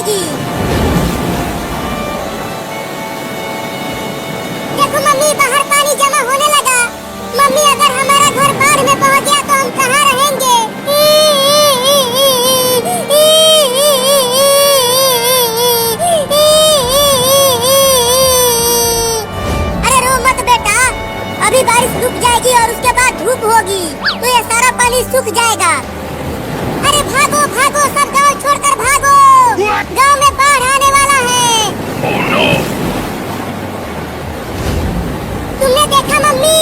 जाएगी। देखो मम्मी, बाहर पानी जमा होने लगा। मम्मी, अगर हमारा घर बाढ़ में पहुंच गया तो हम कहाँ रहेंगे? अरे रो मत बेटा, अभी बारिश रुक जाएगी और उसके बाद धूप होगी तो ये सारा पानी सूख जाएगा। अरे भागो भागो, सब गांव छोड़कर भागो, गांव में बाढ़ आने वाला है। Oh no! तुमने देखा मम्मी,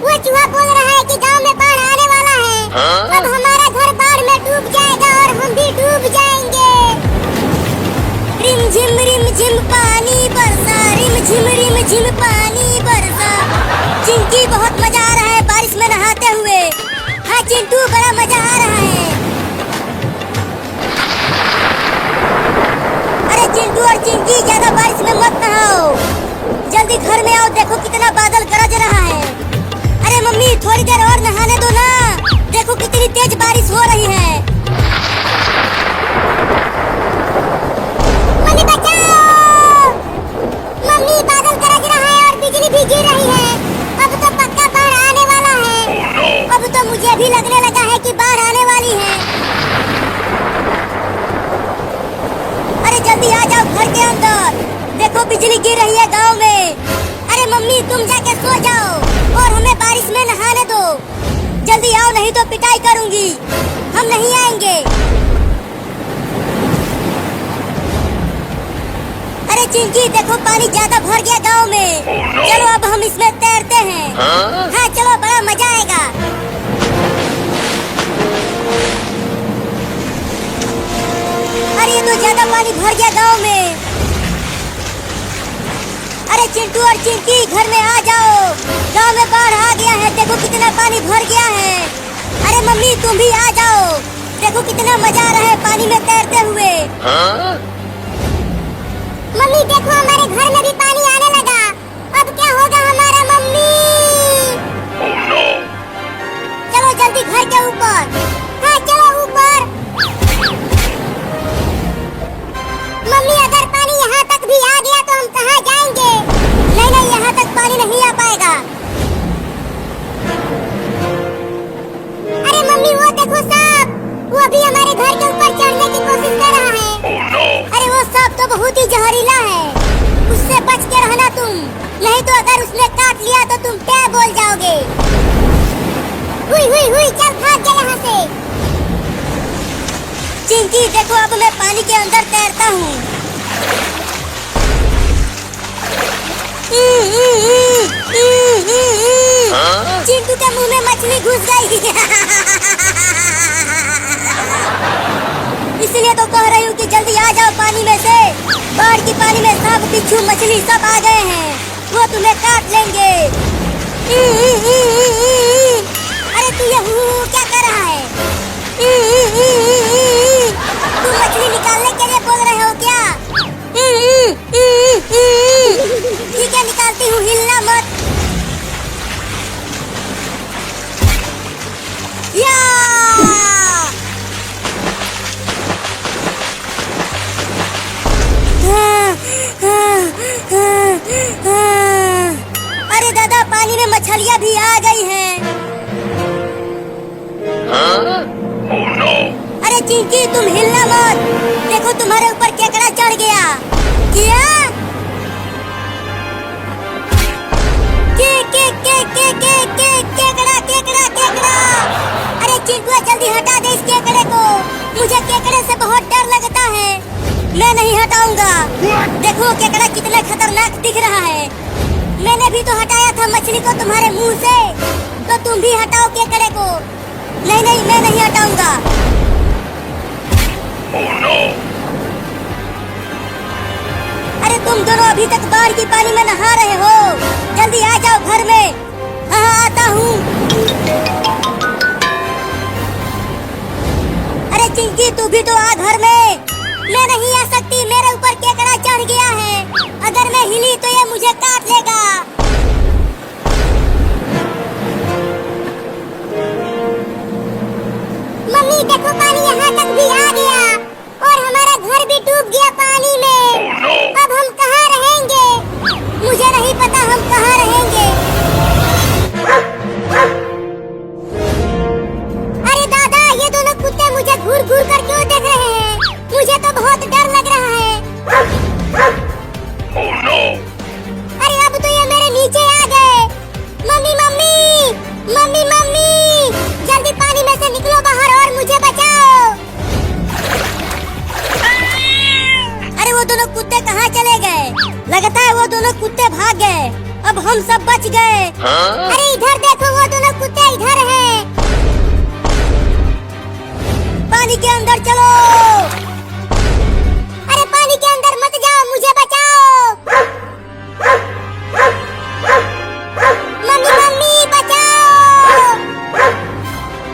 वो चूहा बोल रहा है कि गांव में बाढ़ आने वाला है। अब हमारा घर बाढ़ में डूब जाएगा और हम भी डूब जाएंगे। रिम झिम पानी बरसा, रिम झिम पानी बरसा। चिंकी, बहुत मजा आ रहा है बारिश में नहाते हुए। हाँ चिंटू, बड़ा मजा आ रहा है। अरे चिंटू और चिंकी, ज्यादा बारिश में मत नहाओ, जल्दी घर में आओ, देखो कितना बादल गरज रहा है। अरे मम्मी, थोड़ी देर और नहाने दो ना, देखो कितनी तेज बारिश हो रही है। मम्मी बचाओ! मम्मी, बादल गरज रहा है और बिजली भी गिर रही है। अब तो पक्का बाढ़ आने वाला है। अब तो मुझे भी लगने लगा है कि बाढ़ आने वाली है। अरे जल्दी आ जाओ घर के अंदर, देखो बिजली गिर रही है गांव में। अरे मम्मी, तुम जाके सो जाओ और हमें बारिश में नहाने दो। जल्दी आओ, नहीं तो पिटाई करूंगी। हम नहीं आएंगे। अरे चिंकी, देखो पानी ज्यादा भर गया गांव में। चलो अब हम इसमें तैरते हैं। हाँ चलो, बड़ा मजा आएगा। अरे ये तो ज्यादा पानी भर गया गांव में। अरे चिंटू और चिंकी, घर में आ जाओ, गांव में बाढ़ आ गया है, देखो कितना पानी भर गया है। अरे मम्मी, तुम भी आ जाओ, देखो कितना मजा आ रहा है पानी में तैरते हुए। मम्मी देखो, हमारे घर में भी पानी आने लगा। अब क्या होगा हमारा मम्मी? Oh no! चलो जल्दी घर के ऊपर। हाँ चलो ऊपर। मम्मी, अगर पानी यहाँ तक भी आ गया तो हम कहाँ जाएंगे? नहीं, यहाँ तक पानी नहीं आ पाएगा। अरे मम्मी, वो देखो सांप, वो अभी हमारे घर के ऊपर चढ़ने की कोशिश कर रहा है। Oh no! अरे वो सांप तो बहुत ही जहरीला है, उससे बच के रहना तुम, नहीं तो अगर उसने काट लिया तो तुम क्या बोल जाओगे। हुई, चल भाग जा यहाँ से। चिंकी देखो, अब मैं पानी के अंदर तैरता हूँ। चिंटू के मुंह में मछली घुस गई। इसलिए तो कह रही हूँ कि जल्दी आ जाओ पानी में से। बाढ़ की पानी में सांप, बिच्छू, मछली सब आ गए हैं, वो तुम्हें काट लेंगे। अरे तू ये क्या कर रहा है? तुम मछली निकालने के लिए बोल रहे हो क्या? ठीक है, निकालती हूँ, हिलना मत। या! अरे दादा, पानी में मछलियाँ भी आ गई हैं। Oh no! अरे चिंकी, तुम हिलना मत, देखो तुम्हारे ऊपर केकड़ा चढ़ गया। क्या? केकड़ा। अरे चिंटू, जल्दी हटा दे इस केकड़े को, मुझे केकड़े से बहुत डर लगता है। मैं नहीं हटाऊंगा। देखो केकड़ा कितना खतरनाक दिख रहा है। मैंने भी तो हटाया था मछली को तुम्हारे मुंह से, तो तुम भी हटाओ केकड़े को। नहीं, मैं नहीं हटाऊंगा। Oh no! अरे तुम दोनों अभी तक बाढ़ की पानी में नहा रहे हो, जल्दी आ जाओ घर में। हाँ आता हूँ। अरे चिंकी, तू भी तो आ घर में। मैं नहीं आ सकती, मेरे ऊपर केकड़ा चढ़ गया है, अगर मैं हिली तो ये मुझे काट लेगा। मम्मी देखो, पानी यहाँ तक भी आ गया और हमारा घर भी डूब गया कुत्ते भाग गए, अब हम सब बच गए। अरे इधर देखो, वो दोनों कुत्ते इधर हैं। पानी के अंदर चलो। अरे पानी के अंदर मत जाओ, मुझे बचाओ। मम्मी मम्मी बचाओ।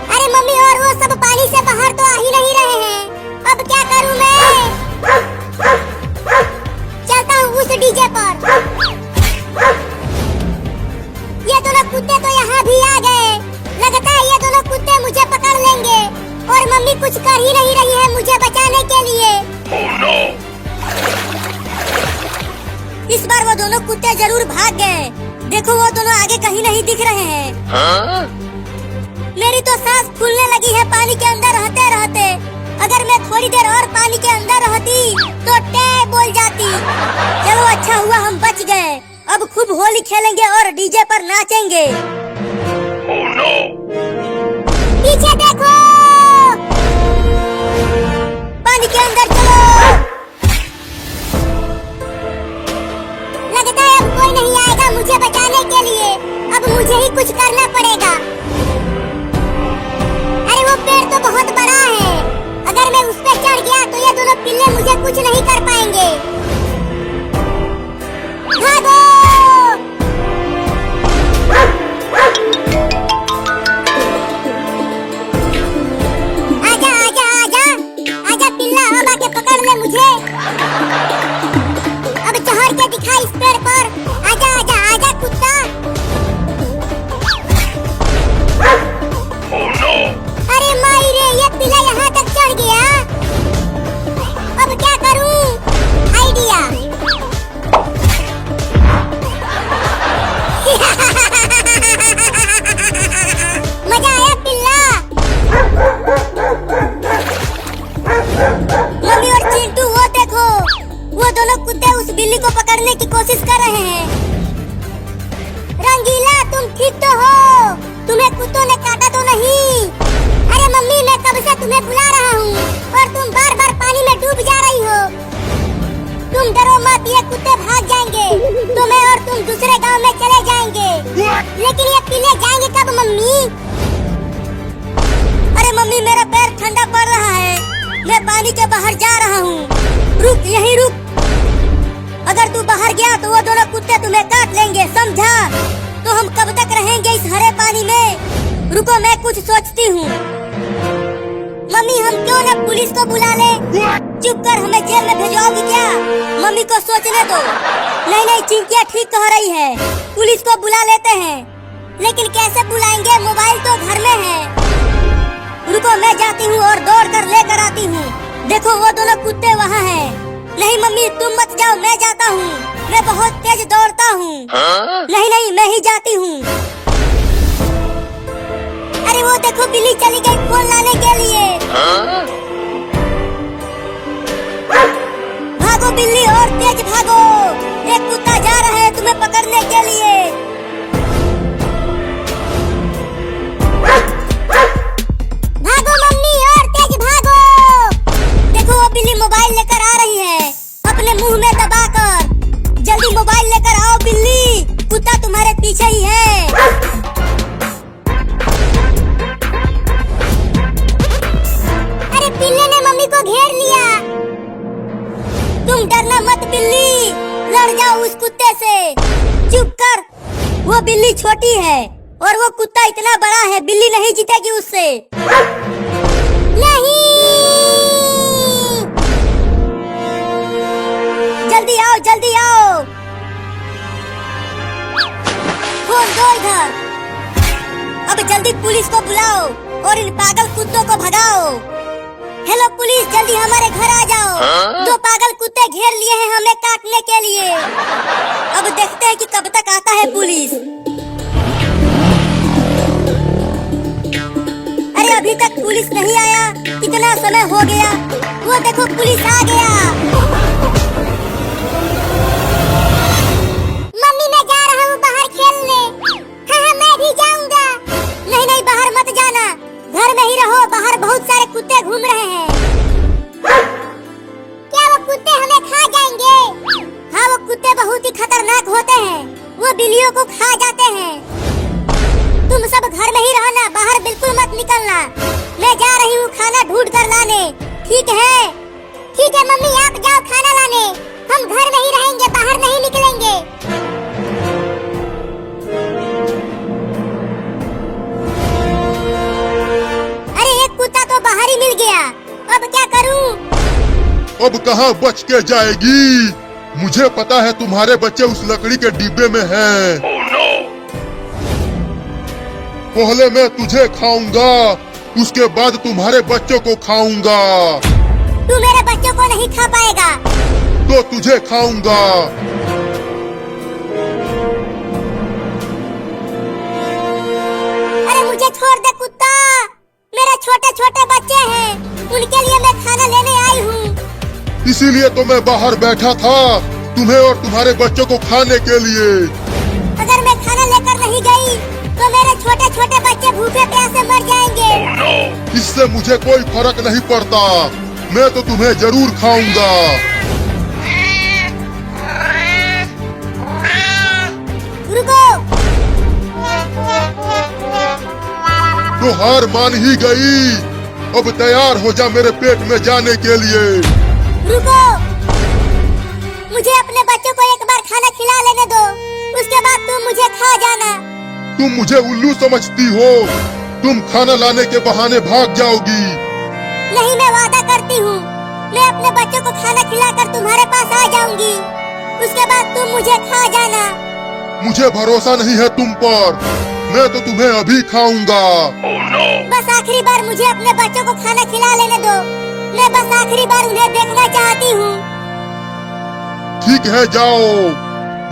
अरे मम्मी और वो सब पानी से बाहर तो आ ही नहीं रहे हैं, अब क्या करूं मैं? चलता हूँ उस डीजे पर। ये दोनों कुत्ते तो यहाँ भी आ गए, लगता है ये दोनों कुत्ते मुझे पकड़ लेंगे और मम्मी कुछ कर ही नहीं रही है मुझे बचाने के लिए। Oh no! इस बार वो दोनों कुत्ते जरूर भाग गए। देखो वो दोनों आगे कहीं नहीं दिख रहे हैं। मेरी तो सांस फूलने लगी है पानी के अंदर रहते रहते। अगर मैं थोड़ी देर और पानी के अंदर रहती तो टे बोल जाती। चलो अच्छा हुआ हम बच गए। अब खूब होली खेलेंगे और डीजे पर नाचेंगे। Oh no! पीछे देखो, पानी के अंदर चलो। लगता है अब कोई नहीं आएगा मुझे बचाने के लिए, अब मुझे ही कुछ करना पड़ेगा। अरे वो पेड़ तो बहुत बड़ा है, अगर मैं उस पे चढ़ गया तो ये दोनों पिल्ले मुझे कुछ नहीं कर पाएंगे। भागो! आजा आजा आजा आजा पिल्ला, अब आके पकड़ ले मुझे। अब चढ़ के दिखा इस पेड़ पर। आजा आजा आजा कुत्ता। Oh no! अरे माई रे, ये पिल्ला यहाँ तक चढ़ गया, अब क्या करूं? आइडिया। मजा आया पिल्ला। मम्मी और चिंटू वो देखो, वो दोनों कुत्ते उस बिल्ली को पकड़ने की कोशिश कर रहे हैं। रंगीला तुम ठीक तो हो? तुम्हें कुत्तों ने काटा तो नहीं? अरे मम्मी मैं कब से तुम्हें बुला रहा हूँ और तुम बार बार पानी में डूब जा रही हो। तुम डरो मत, ये कुत्ते भाग जाएंगे तो मैं और तुम दूसरे गांव में चले जाएंगे। लेकिन ये पिल्ले जाएंगे कब मम्मी? अरे मम्मी मेरा पैर ठंडा पड़ रहा है, मैं पानी के बाहर जा रहा हूँ। रुक, यहीं रुक। अगर तू बाहर गया तो वो दोनों कुत्ते तुम्हें काट लेंगे, समझा? तो हम कब तक रहेंगे इस हरे पानी में? रुको मैं कुछ सोचती हूँ। मम्मी हम क्यों ना पुलिस को बुला ले? चुप कर, हमें जेल में भेजवाओगी क्या? मम्मी को सोचने दो। नहीं नहीं, चिंकिया ठीक कह रही है, पुलिस को बुला लेते हैं। लेकिन कैसे बुलाएंगे, मोबाइल तो घर में है। रुको मैं जाती हूँ और दौड़ कर लेकर आती हूँ। देखो वो दोनों कुत्ते वहाँ हैं। नहीं मम्मी तुम मत जाओ, मैं जाता हूँ, मैं बहुत तेज दौड़ता हूँ। नहीं नहीं मैं ही जाती हूँ। अरे वो देखो बिल्ली चली गई फोन लाने के लिए। भागो बिल्ली और तेज भागो, एक कुत्ता जा रहा है तुम्हें पकड़ने के लिए। भागो मम्मी और तेज भागो। देखो वो बिल्ली मोबाइल लेकर आ रही है, अपने मुंह में दबाकर। जल्दी मोबाइल लेकर आओ बिल्ली, कुत्ता तुम्हारे पीछे ही है। अरे पिल्ले ने मम्मी को घेर लिया। तुम डरना मत बिल्ली, लड़ जाओ उस कुत्ते से। चुप कर, वो बिल्ली छोटी है और वो कुत्ता इतना बड़ा है, बिल्ली नहीं जीतेगी उससे। नहीं, जल्दी आओ जल्दी आओ। फोन दो इधर। अब जल्दी पुलिस को बुलाओ और इन पागल कुत्तों को भगाओ। हेलो पुलिस, जल्दी हमारे घर आ जाओ। दो पागल कुत्ते घेर लिए हैं हमें काटने के लिए। अब देखते हैं कि कब तक आता है पुलिस। अरे अभी तक पुलिस नहीं आया, कितना समय हो गया। वो देखो पुलिस आ गया। मम्मी मैं जा रहा हूँ बाहर खेलने। हाँ मैं भी जाऊंगा। नहीं नहीं बाहर मत जाना, घर में ही रहो, बाहर बहुत सारे कुत्ते घूम रहे हैं। क्या वो कुत्ते हमें खा जाएंगे? हाँ वो कुत्ते बहुत ही खतरनाक होते हैं। बिल्लियों को खा जाते हैं। तुम सब घर में ही रहना, बाहर बिल्कुल मत निकलना। मैं जा रही हूँ खाना ढूंढ कर लाने, ठीक है? ठीक है मम्मी, आप जाओ खाना लाने, हम घर में ही रहेंगे, बाहर नहीं निकलेंगे। अरे एक कुत्ता तो बाहर ही मिल गया, अब क्या करूँ? अब कहाँ बच के जाएगी? मुझे पता है तुम्हारे बच्चे उस लकड़ी के डिब्बे में हैं। Oh no! पहले मैं तुझे खाऊंगा, उसके बाद तुम्हारे बच्चों को खाऊंगा। तू मेरे बच्चों को नहीं खा पाएगा। तो तुझे खाऊंगा। अरे मुझे छोड़ दे कुत्ता, मेरे छोटे छोटे बच्चे हैं, उनके लिए मैं खाना लेने आई हूँ। इसीलिए तो मैं बाहर बैठा था, तुम्हें और तुम्हारे बच्चों को खाने के लिए। अगर मैं खाना लेकर नहीं गई तो मेरे छोटे छोटे बच्चे भूखे प्यासे मर जाएंगे। Oh no! इससे मुझे कोई फर्क नहीं पड़ता, मैं तो तुम्हें जरूर खाऊंगा। रुको। तो हार मान ही गई, अब तैयार हो जा मेरे पेट में जाने के लिए। रुको, मुझे अपने बच्चों को एक बार खाना खिला लेने दो, उसके बाद तुम मुझे खा जाना। तुम मुझे उल्लू समझती हो? तुम खाना लाने के बहाने भाग जाओगी। नहीं, मैं वादा करती हूँ, मैं अपने बच्चों को खाना खिलाकर तुम्हारे पास आ जाऊंगी, उसके बाद तुम मुझे खा जाना। मुझे भरोसा नहीं है तुम पर, मैं तो तुम्हें अभी खाऊंगा। Oh no! बस आखिरी बार मुझे अपने बच्चों को खाना खिला लेने दो, मैं बस आखिरी बार उन्हें देखना चाहती हूँ। ठीक है जाओ,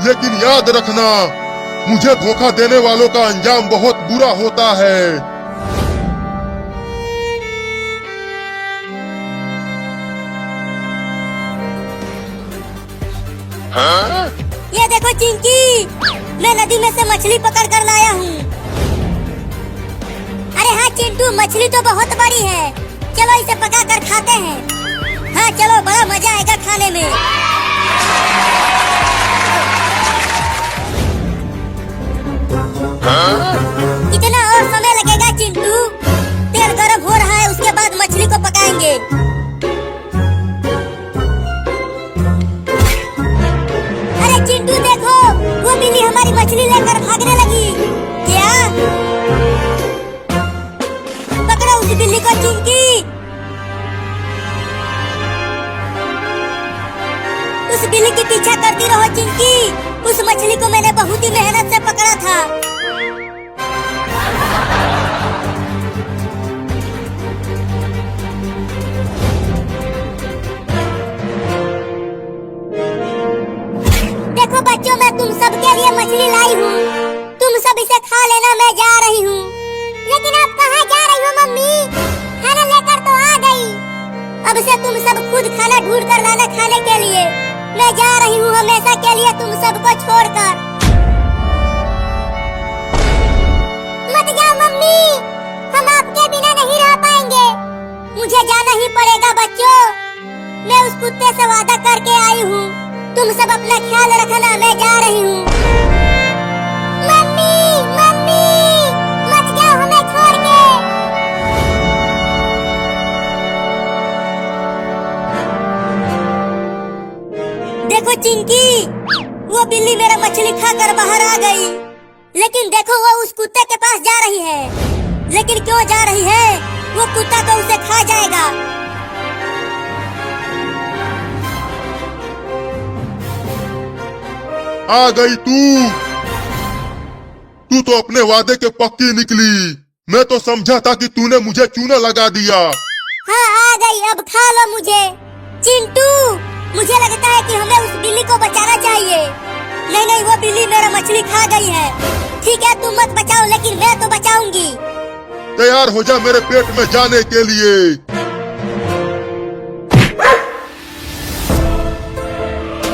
लेकिन याद रखना, मुझे धोखा देने वालों का अंजाम बहुत बुरा होता है। Huh? ये देखो चिंकी, मैं नदी में से मछली पकड़ कर लाया हूँ। अरे हाँ चिंटू, मछली तो बहुत बड़ी है, चलो इसे पका कर खाते हैं। हाँ चलो, बड़ा मजा आएगा खाने में। Huh? कितना और समय लगेगा चिंटू? तेल गर्म हो रहा है, उसके बाद मछली को पकाएंगे। अरे चिंटू देखो, वो बिल्ली हमारी मछली लेकर भागने लगी। क्या? पकड़ो उस बिल्ली को चिंकी। उस बिल्ली के पीछा करती रहो चिंकी, उस मछली को मैंने बहुत ही मेहनत से पकड़ा था। देखो बच्चों, मैं तुम सबके लिए मछली लाई हूँ, तुम सब इसे खा लेना, मैं जा रही हूँ। लेकिन आप कहाँ जा रही हो मम्मी? खाना लेकर तो आ गई, अब से तुम सब खुद खाना ढूंढ कर लाना खाने के लिए। मैं जा रही हूँ हमेशा के लिए तुम सबको छोड़कर। मत जाओ मम्मी, हम आपके बिना नहीं रह पाएंगे। मुझे जाना ही पड़ेगा बच्चों, मैं उस कुत्ते से वादा करके आई हूँ। तुम सब अपना ख्याल रखना, मैं जा रही हूँ। मम्मी मम्मी, मत जाओ हमें छोड़ के। देखो चिंकी, वो बिल्ली मेरा मछली खाकर बाहर आ गई, लेकिन देखो वो उस कुत्ते के पास जा रही है। लेकिन क्यों जा रही है? वो कुत्ता तो उसे खा जाएगा। आ गई तू तो अपने वादे के पक्की निकली। मैं तो समझा था कि तूने मुझे चूना लगा दिया। हाँ आ गई, अब खा लो मुझे। चिंटू, मुझे लगता है कि हमें उस बिल्ली को बचाना चाहिए। नहीं नहीं, वो बिल्ली मेरा मछली खा गई है। ठीक है, तुम मत बचाओ, लेकिन मैं तो बचाऊंगी। तैयार हो जा मेरे पेट में जाने के लिए।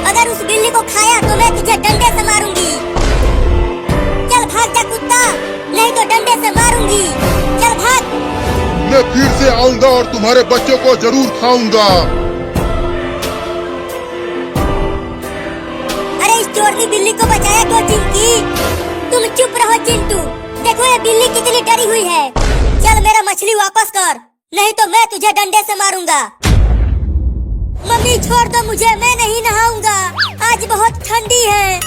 अगर उस बिल्ली को खाया तो मैं तुझे डंडे से मारूंगी। चल भाग जा कुत्ता, नहीं तो डंडे से मारूंगी। चल भाग। मैं फिर से आऊंगा और तुम्हारे बच्चों को जरूर खाऊंगा। अरे इस मोरनी बिल्ली को बचाया क्यों चिंकी? तुम चुप रहो चिंटू। देखो ये बिल्ली कितनी डरी हुई है। चल मेरा मछली वापस कर, नहीं तो मैं तुझे डंडे से मारूंगा। मम्मी छोड़ दो मुझे, मैं नहीं नहाऊंगा, आज बहुत ठंडी है।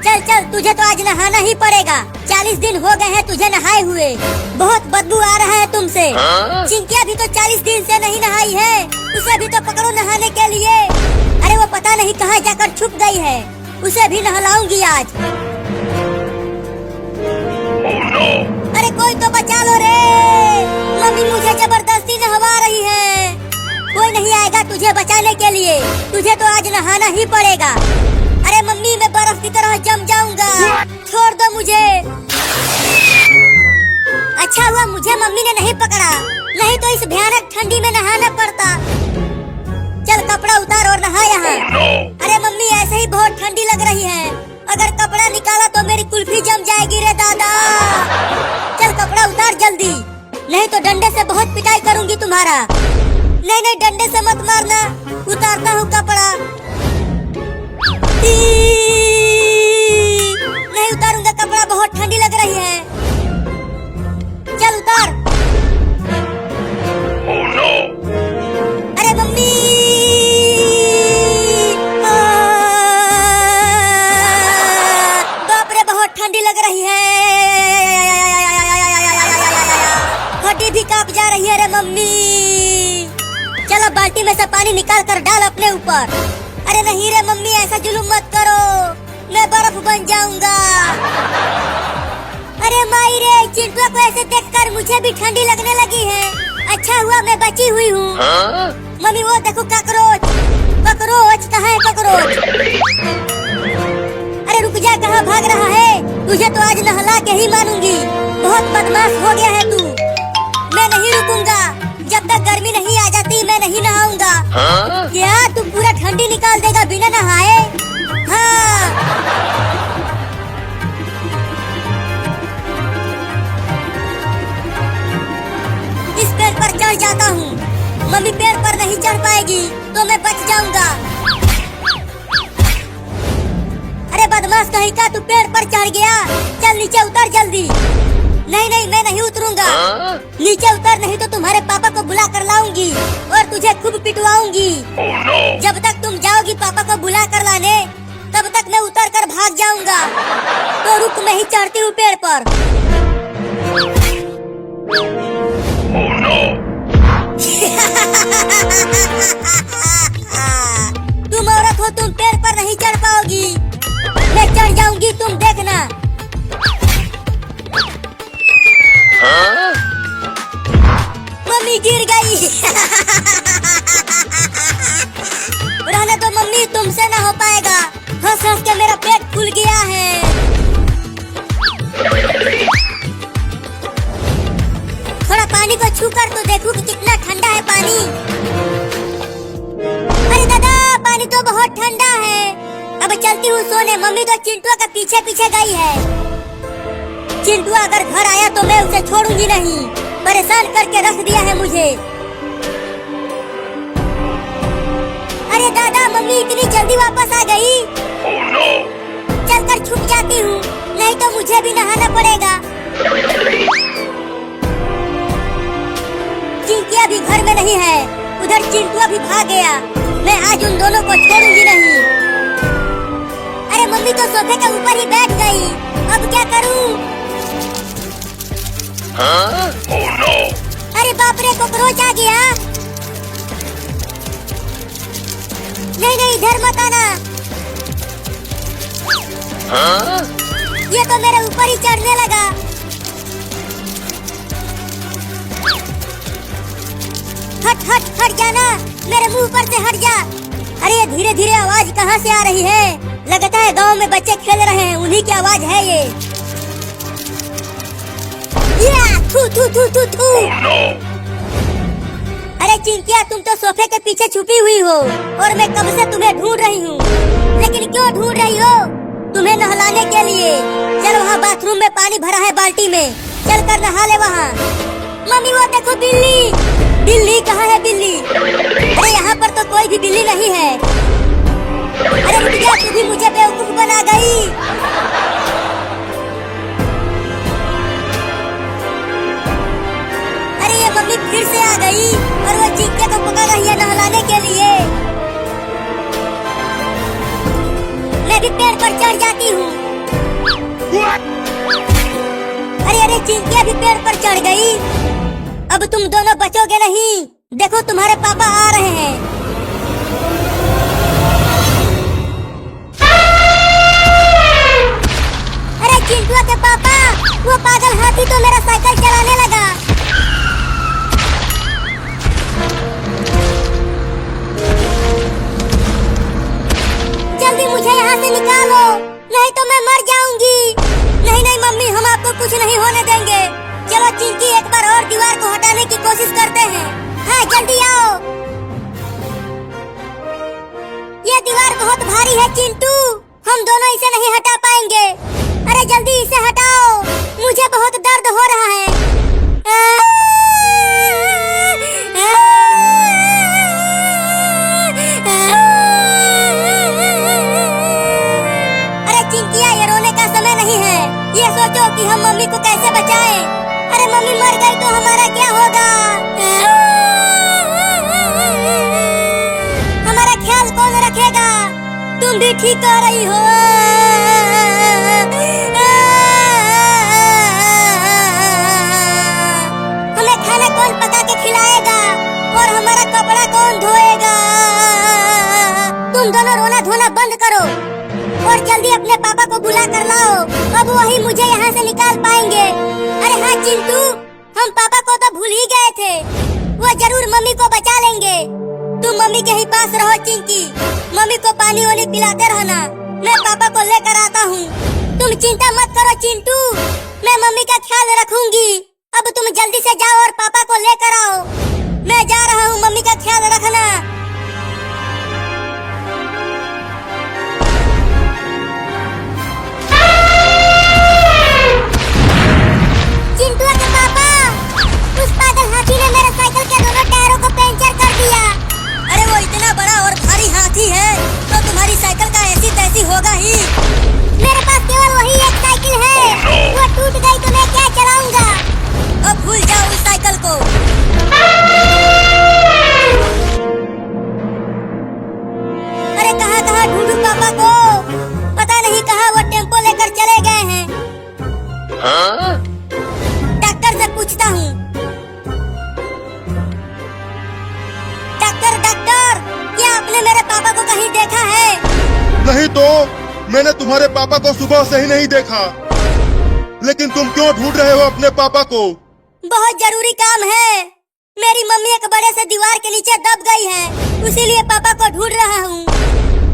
चल चल तुझे तो आज नहाना ही पड़ेगा। 40 दिन हो गए हैं तुझे नहाए हुए, बहुत बदबू आ रहा है तुमसे। चिंकिया भी तो 40 दिन से नहीं नहाई है, उसे भी तो पकड़ो नहाने के लिए। अरे वो पता नहीं कहाँ जाकर छुप गई है, उसे भी नहलाऊंगी आज। Oh no! अरे कोई तो बचा लो रे, मम्मी मुझे जबरदस्ती नहवा रही है। कोई नहीं आएगा तुझे बचाने के लिए, तुझे तो आज नहाना ही पड़ेगा। अरे मम्मी मैं बर्फ की तरह जम जाऊंगा, छोड़ दो मुझे। अच्छा हुआ मुझे मम्मी ने नहीं पकड़ा, नहीं तो इस भयानक ठंडी में नहाना पड़ता। चल कपड़ा उतार और नहा यहाँ। Oh no! अरे मम्मी ऐसे ही बहुत ठंडी लग रही है, अगर कपड़ा निकाला तो मेरी कुल्फी जम जाएगी रे दादा। चल कपड़ा उतार जल्दी, नहीं तो डंडे से बहुत पिटाई करूंगी तुम्हारा। नहीं नहीं डंडे से मत मारना, उतारता हूँ कपड़ा। नहीं उतारूंगा कपड़ा, बहुत ठंडी लग रही है। चल उतार। Oh no! अरे मम्मी बाप रे बहुत ठंडी लग रही है, हड्डी भी कांप जा रही है रे मम्मी। चलो बाल्टी में से पानी निकाल कर डाल अपने ऊपर। अरे नहीं रे मम्मी ऐसा जुलूम मत करो, मैं बर्फ बन जाऊंगा। अरे माई रे चिंटू को ऐसे देखकर मुझे भी ठंडी लगने लगी है। अच्छा हुआ मैं बची हुई हूँ। मम्मी वो देखो कॉकरोच, कॉकरोच कहाँ है कॉकरोच? अरे रुक जा, कहाँ भाग रहा है? तुझे तो आज नहला के ही मानूंगी, बहुत बदमाश हो गया है तू। मैं नहीं रुकूंगा, जब तक गर्मी नहीं आ जाती मैं नहीं नहाऊंगा। क्या तू पूरा ठंडी निकाल देगा बिना नहाए? हाँ इस पेड़ पर चढ़ जाता हूँ। मम्मी पेड़ पर नहीं चढ़ पाएगी तो मैं बच जाऊंगा। अरे बदमाश कहीं का, तू पेड़ पर चढ़ गया, चल नीचे उतर जल्दी। नहीं नहीं मैं नहीं उतरूंगा, नीचे उतर नहीं तो तुम्हारे पापा को बुला कर लाऊंगी और तुझे खूब पिटवाऊंगी। Oh no! जब तक तुम जाओगी पापा को बुला कर लाने, तब तक मैं उतर कर भाग जाऊंगा। तो रुक, मैं ही चढ़ती हूँ पेड़ पर। Oh no! तुम औरत हो, तुम पेड़ पर नहीं चढ़ पाओगी, मैं चढ़ जाऊंगी, तुम देखना। मम्मी गिर गई। रहने दो मम्मी, तुमसे ना हो पाएगा, हंस हंस के मेरा पेट फूल गया है। थोड़ा पानी को छू कर तो देखूं कि कितना ठंडा है पानी। अरे दादा पानी तो बहुत ठंडा है, अब चलती हूँ सोने। मम्मी तो चिंटू का पीछे पीछे गई है। चिंटू अगर घर आया तो मैं उसे छोड़ूंगी नहीं, परेशान करके रख दिया है मुझे। अरे दादा मम्मी इतनी जल्दी वापस आ गई। Oh no! चल कर छुप जाती हूँ, नहीं तो मुझे भी नहाना पड़ेगा। चिंकिया भी घर में नहीं है, उधर चिंटू भी भाग गया। मैं आज उन दोनों को छोड़ूंगी नहीं। अरे मम्मी तो सोफे के ऊपर ही बैठ गई, अब क्या करूँ? Oh no! अरे बाप रे कॉकरोच आ गया। नहीं नहीं इधर मत आना, ये तो मेरे ऊपर ही चढ़ने लगा। हट हट हट जाना, मेरे मुंह पर से हट जा। अरे ये धीरे धीरे आवाज कहाँ से आ रही है? लगता है गांव में बच्चे खेल रहे हैं, उन्हीं की आवाज है ये। थू थू थू थू थू। Oh no! अरे चिंकिया तुम तो सोफे के पीछे छुपी हुई हो और मैं कब से तुम्हें ढूंढ रही हूँ। लेकिन क्यों ढूंढ रही हो? तुम्हें नहलाने के लिए। चल वहाँ बाथरूम में पानी भरा है बाल्टी में, चल कर नहा ले वहाँ। मम्मी वो देखो बिल्ली। बिल्ली कहाँ है बिल्ली? अरे यहाँ पर तो कोई भी बिल्ली नहीं है। अरे रुक जा, तू भी मुझे बेवकूफ बना गई। अरे ये मम्मी फिर से आ गई और वो चिंके को पकड़ रही है नहलाने के लिए। मैं भी पेड़ पर चढ़ जाती हूँ। अरे अरे चिंकिया भी पेड़ पर चढ़ गई। अब तुम दोनों बचोगे नहीं, देखो तुम्हारे पापा आ रहे हैं। अरे चिंटुआ के पापा, वो पागल हाथी तो मेरा साइकिल चलाने लगा। जल्दी मुझे यहाँ से निकालो, नहीं तो मैं मर जाऊंगी। नहीं नहीं मम्मी, हम आपको कुछ नहीं होने देंगे। चलो चिंकी, एक बार और दीवार को हटाने की कोशिश करते हैं। हाँ जल्दी आओ। ये दीवार बहुत भारी है चिंटू, हम दोनों इसे नहीं हटा पाएंगे। अरे जल्दी इसे हटाओ, मुझे बहुत दर्द हो रहा है। अरे चिंकिया, ये रोने का समय नहीं है। ये सोचो कि हम मम्मी को कैसे बचाएं। अरे मम्मी मर गई तो हमारा क्या होगा? हमारा ख्याल कौन रखेगा? तुम भी ठीक कह रही हो। हमें खाना कौन पका के खिलाएगा और हमारा कपड़ा कौन धोएगा? तुम दोनों रोना धोना बंद करो और जल्दी अपने पापा को बुला कर लाओ। अब वही मुझे यहाँ से निकाल पाएंगे। अरे हाँ चिंटू, हम पापा को तो भूल ही गए थे। वो जरूर मम्मी को बचा लेंगे। तुम मम्मी के ही पास रहो चिंकी, मम्मी को पानी वानी पिलाते रहना। मैं पापा को लेकर आता हूँ। तुम चिंता मत करो चिंटू, मैं मम्मी का ख्याल रखूंगी। अब तुम जल्दी से जाओ और पापा को लेकर आओ। मैं जा रहा हूँ, मम्मी का ख्याल रखना। चिंटू के पापा, उस पागल हाथी ने मेरे साइकिल के दोनों टायरों को पंचर कर दिया। अरे वो इतना बड़ा और भारी हाथी है तो तुम्हारी साइकिल का ऐसी तैसी होगा ही। मेरे पास केवल वही एक साइकिल है, वो टूट गई तो मैं क्या चलाऊंगा? अब भूल जाओ उस साइकिल को। अरे कहाँ कहाँ ढूंढूं पापा को? पता नहीं कहाँ वो टेम्पो लेकर चले गए हैं। डॉक्टर से पूछता हूँ। डॉक्टर, क्या आपने मेरे पापा को कहीं देखा है? नहीं तो मैंने तुम्हारे पापा को सुबह से ही नहीं देखा। लेकिन तुम क्यों ढूंढ रहे हो अपने पापा को? बहुत जरूरी काम है। मेरी मम्मी एक बड़े से दीवार के नीचे दब गई है, इसीलिए पापा को ढूंढ रहा हूँ।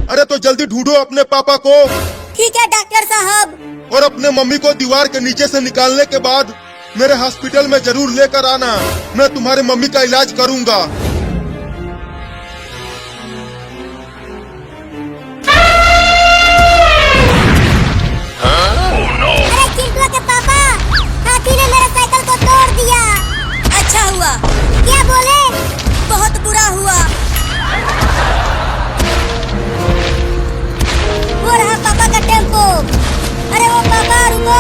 अरे तो जल्दी ढूंढो अपने पापा को। ठीक है डॉक्टर साहब। और अपने मम्मी को दीवार के नीचे से निकालने के बाद मेरे हॉस्पिटल में जरूर लेकर आना। मैं तुम्हारे मम्मी का इलाज करूंगा। अरे चिंटू के पापा, हाथी ने मेरे साइकिल को तोड़ दिया। अच्छा हुआ। क्या बोले? बहुत बुरा हुआ। वो रहा पापा का टेम्पो। अरे वो पापा रुको।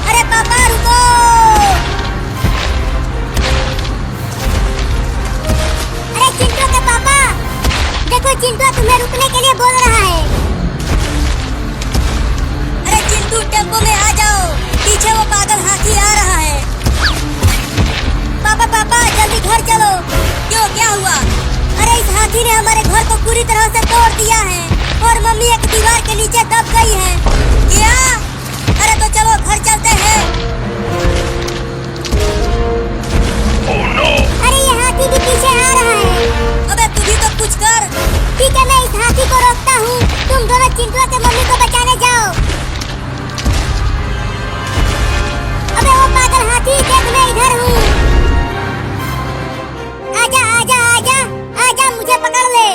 अरे पापा रुको। अरे चिंटू के पापा, देखो चिंटू तुम्हें रुकने के लिए बोल रहा है। अरे चिंटू टेम्पो में आ जाओ, पीछे वो पागल हाथी आ रहा है। पापा पापा जल्दी घर चलो। क्यों, क्या हुआ? अरे इस हाथी ने हमारे घर को पूरी तरह से तोड़ दिया है और मम्मी एक दीवार के नीचे दब गई है। क्या? अरे तो चलो घर चलते हैं। Oh no! अरे ये हाथी भी पीछे आ रहा है। अबे तू भी तो कुछ कर। ठीक है, मैं इस हाथी को रोकता हूँ, तुम दोनों चिंटू के मम्मी को बचाने जाओ। अबे वो पागल हाथी, देख मैं इधर हूँ। आजा आजा आजा आजा, मुझे पकड़ ले।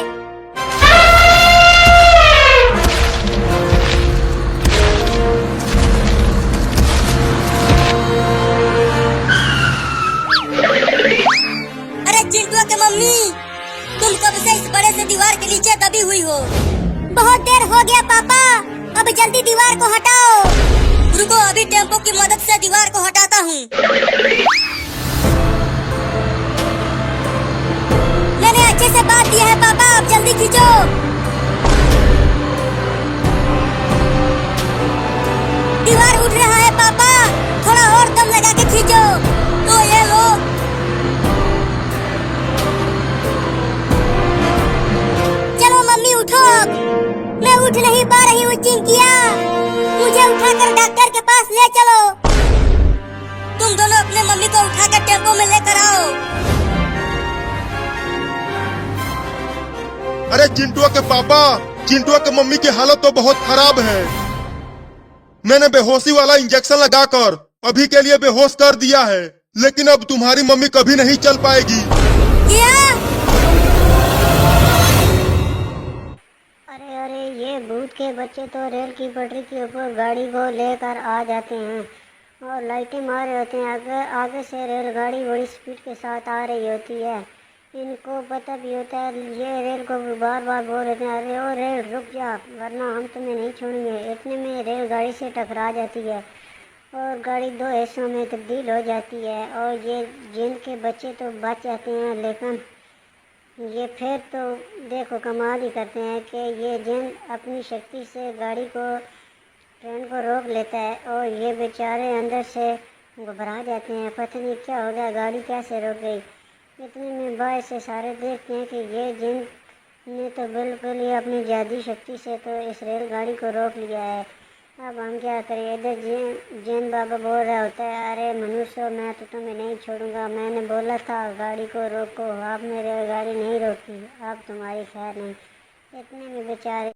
अरे चिंटू के मम्मी, तुम गया पापा, अब जल्दी दीवार को हटाओ। रुको, अभी टेम्पो की मदद से दीवार को हटाता हूँ। मैंने अच्छे से बांध दिया है पापा, अब जल्दी खींचो। दीवार उठ रहा है पापा, थोड़ा और दम लगा के खींचो। तो ये लो। चलो मम्मी उठो अब। मैं उठ नहीं पा रही हूँ चिंकिया, मुझे उठाकर डॉक्टर के पास ले चलो। तुम दोनों अपने मम्मी को उठाकर टेम्पो में लेकर आओ। अरे चिंटुआ के पापा, चिंटुआ के मम्मी की हालत तो बहुत खराब है। मैंने बेहोशी वाला इंजेक्शन लगाकर अभी के लिए बेहोश कर दिया है, लेकिन अब तुम्हारी मम्मी कभी नहीं चल पाएगी। क्या? अरे अरे, ये भूत के बच्चे तो रेल की पटरी के ऊपर गाड़ी को लेकर आ जाते हैं और लाइटें मार रहे होते हैं। आगे से रेलगाड़ी बड़ी स्पीड के साथ आ रही होती है। इनको पता भी होता है, ये रेल को बार बार बोल रहे हैं, अरे ओ रेल रुक जा, वरना हम तुम्हें नहीं छोड़ेंगे। इतने में रेलगाड़ी से टकरा जाती है और गाड़ी दो हिस्सों में तब्दील हो जाती है और ये जिन के बच्चे तो बच जाते हैं, लेकिन ये फिर तो देखो कमाल ही करते हैं कि ये जिन अपनी शक्ति से गाड़ी को, ट्रेन को रोक लेता है और ये बेचारे अंदर से घबरा जाते हैं, पता नहीं क्या हो गया, गाड़ी कैसे रुक गई। इतने में बाहर से सारे देखते हैं कि ये जिन ने तो बिल्कुल ही अपनी जादुई शक्ति से तो इस रेलगाड़ी को रोक लिया है। अब हम क्या करें। इधर जिन बाबा बोल रहा होता है, अरे मनुष्य, मैं तो तुम्हें नहीं छोड़ूंगा, मैंने बोला था गाड़ी को रोको, आपने रेलगाड़ी नहीं रोकी, अब तुम्हारी खैर नहीं। इतने में बेचारे